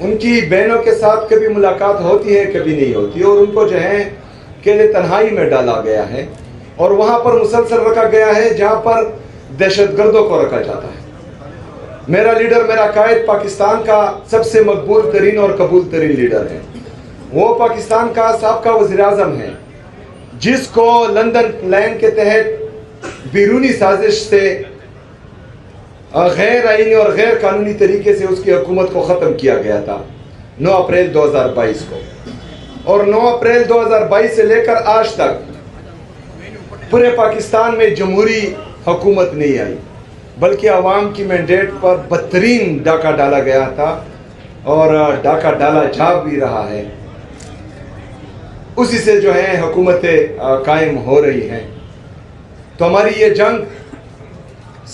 ان کی بہنوں کے ساتھ کبھی ملاقات ہوتی ہے کبھی نہیں ہوتی، اور ان کو جو ہے اکیلے تنہائی میں ڈالا گیا ہے اور وہاں پر مسلسل رکھا گیا ہے جہاں پر دہشت گردوں کو رکھا جاتا ہے۔ میرا لیڈر، میرا قائد پاکستان کا سب سے مقبول ترین اور قبول ترین لیڈر ہے۔ وہ پاکستان کا سابقہ وزیر اعظم ہے جس کو لندن پلان کے تحت بیرونی سازش سے غیر آئینی اور غیر قانونی طریقے سے اس کی حکومت کو ختم کیا گیا تھا 9 اپریل 2022 کو، اور 9 اپریل 2022 سے لے کر آج تک پورے پاکستان میں جمہوری حکومت نہیں آئی، بلکہ عوام کی مینڈیٹ پر بدترین ڈاکہ ڈالا گیا تھا اور ڈاکہ ڈالا جا بھی رہا ہے۔ اسی سے جو ہے حکومتیں قائم ہو رہی ہیں۔ تو ہماری یہ جنگ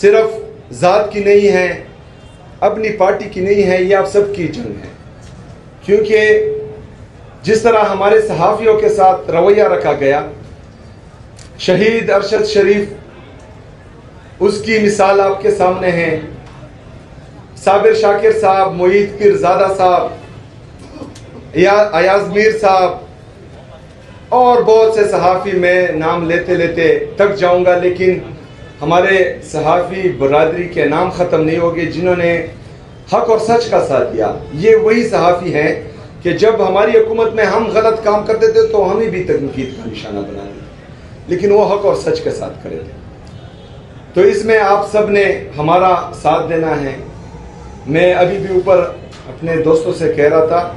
صرف ذات کی نہیں ہے، اپنی پارٹی کی نہیں ہے، یہ آپ سب کی جنگ ہے، کیونکہ جس طرح ہمارے صحافیوں کے ساتھ رویہ رکھا گیا، شہید ارشد شریف اس کی مثال آپ کے سامنے ہے، صابر شاکر صاحب، معید پیرزادہ صاحب، ایاز میر صاحب اور بہت سے صحافی، میں نام لیتے لیتے تک جاؤں گا، لیکن ہمارے صحافی برادری کے نام ختم نہیں ہوگے جنہوں نے حق اور سچ کا ساتھ دیا۔ یہ وہی صحافی ہیں کہ جب ہماری حکومت میں ہم غلط کام کرتے تھے تو ہمیں بھی تنقید کا نشانہ بنا دیا، لیکن وہ حق اور سچ کے ساتھ کرے تھے۔ تو اس میں آپ سب نے ہمارا ساتھ دینا ہے۔ میں ابھی بھی اوپر اپنے دوستوں سے کہہ رہا تھا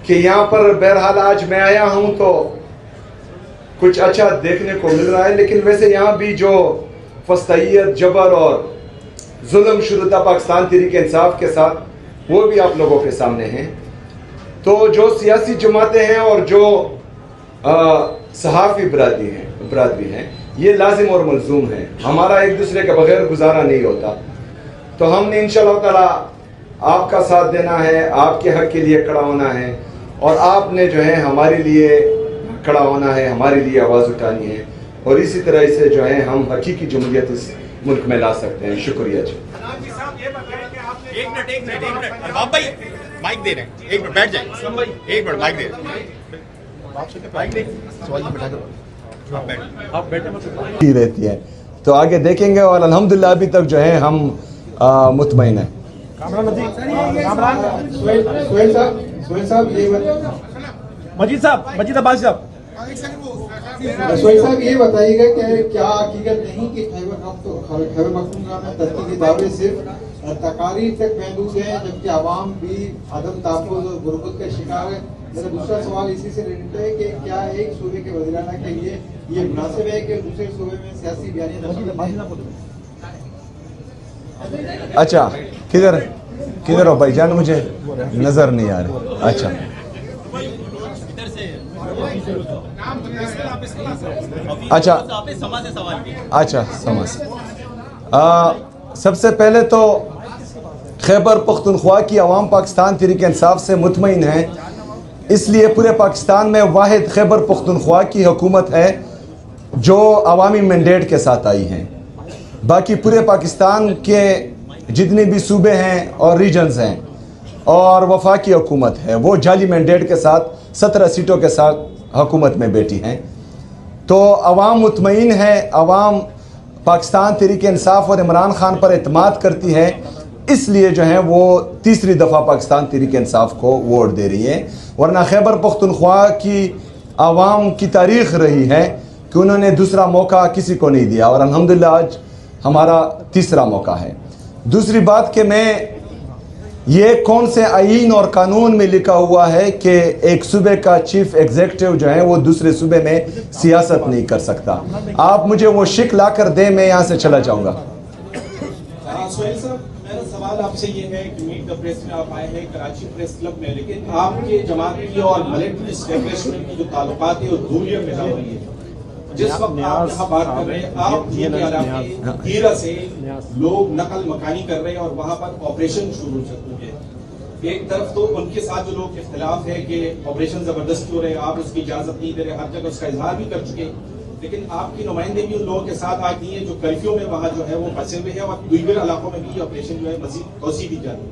کہ یہاں پر بہرحال آج میں آیا ہوں تو کچھ اچھا دیکھنے کو مل رہا ہے، لیکن ویسے یہاں بھی جو فسطائیت، جبر اور ظلم شروع تھا پاکستان تحریک انصاف کے ساتھ، وہ بھی آپ لوگوں کے سامنے ہیں۔ تو جو سیاسی جماعتیں ہیں اور جو صحافی برادری ہیں، یہ لازم اور ملزوم ہے، ہمارا ایک دوسرے کے بغیر گزارا نہیں ہوتا۔ تو ہم نے انشاءاللہ تعالی آپ کا ساتھ دینا ہے، آپ کے حق کے لیے کھڑا ہونا ہے، اور آپ نے جو ہے ہمارے لیے کھڑا ہونا ہے، ہمارے لیے آواز اٹھانی ہے، اور اسی طرح سے جو ہے ہم حقیقی جمہوریت اس ملک میں لا سکتے ہیں۔ شکریہ جی۔ ایک منٹ باب بھائی مائک دے رہے ہیں، ایک منٹ بیٹھ جائیں، ایک منٹ مائک دے رہے رہتی ہے تو آگے دیکھیں گے، اور الحمدللہ ابھی تک جو ہے ہم مطمئن ہیں۔ مجید عباسی صاحب، سہیل صاحب یہ بتائیے گا کہ کیا حقیقت نہیں کہ خیبر پختونخوا میں ترقی کے دعوے صرف تقاریر تک محدود ہیں، جبکہ عوام بھی عدم تحفظ اور غربت کا شکار ہے؟ میرا دوسرا سوال اسی سے ریلیٹڈ ہے کہ کیا ایک صوبے کے وزیر اعلیٰ کے لیے یہ مناسب ہے کہ دوسرے صوبے میں سیاسی بیانیہ؟ اچھا کدھر ہو بھائی جان؟ مجھے نظر نہیں آ رہا۔ اچھا سما سے سب سے پہلے تو خیبر پختونخوا کی عوام پاکستان تحریک انصاف سے مطمئن ہے، اس لیے پورے پاکستان میں واحد خیبر پختونخوا کی حکومت ہے جو عوامی مینڈیٹ کے ساتھ آئی ہیں۔ باقی پورے پاکستان کے جتنے بھی صوبے ہیں اور ریجنز ہیں اور وفاقی حکومت ہے، وہ جعلی مینڈیٹ کے ساتھ 17 سیٹوں کے ساتھ حکومت میں بیٹھی ہیں۔ تو عوام مطمئن ہے، عوام پاکستان تحریک انصاف اور عمران خان پر اعتماد کرتی ہے، اس لیے جو ہے وہ تیسری دفعہ پاکستان تحریک انصاف کو ووٹ دے رہی ہے۔ ورنہ خیبر پختونخوا کی عوام کی تاریخ رہی ہے کہ انہوں نے دوسرا موقع کسی کو نہیں دیا، اور الحمدللہ آج ہمارا تیسرا موقع ہے۔ دوسری بات کہ میں یہ کون سے آئین اور قانون میں لکھا ہوا ہے کہ ایک صوبے کا چیف ایگزیکٹو جو ہے وہ دوسرے صوبے میں سیاست نہیں کر سکتا؟ آپ مجھے وہ شک لا کر دیں، میں یہاں سے چلا جاؤں گا۔ سہیل صاحب، میرا سوال آپ سے یہ ہے کہ میٹ دا پریس میں آپ آئے ہیں کراچی پریس کلب میں، لیکن آپ کے جماعت کی اور ملٹری اسٹیبلشمنٹ کی جو تعلقات ہیں وہ دوریہ میں ہو رہی ہے۔ جس وقت آپ یہاں بات کر رہے ہیں، آپ کے علاقے ہیرا سے لوگ نقل مکانی کر رہے ہیں اور وہاں پر آپریشن شروع ہو چکے ہیں۔ ایک طرف تو ان کے ساتھ جو لوگ اختلاف ہے کہ آپریشن زبردستی ہو رہے ہیں، آپ اس کی اجازت نہیں دے رہے، ہر جگہ اس کا اظہار بھی کر چکے، لیکن آپ کی نمائندے بھی ان لوگوں کے ساتھ آ گئی ہیں جو کرفیو میں وہاں جو ہے وہ پھنسے ہوئے ہیں، اور دیگر علاقوں میں بھی یہ آپریشن جو ہے مزید توسیع دی جا رہی ہے۔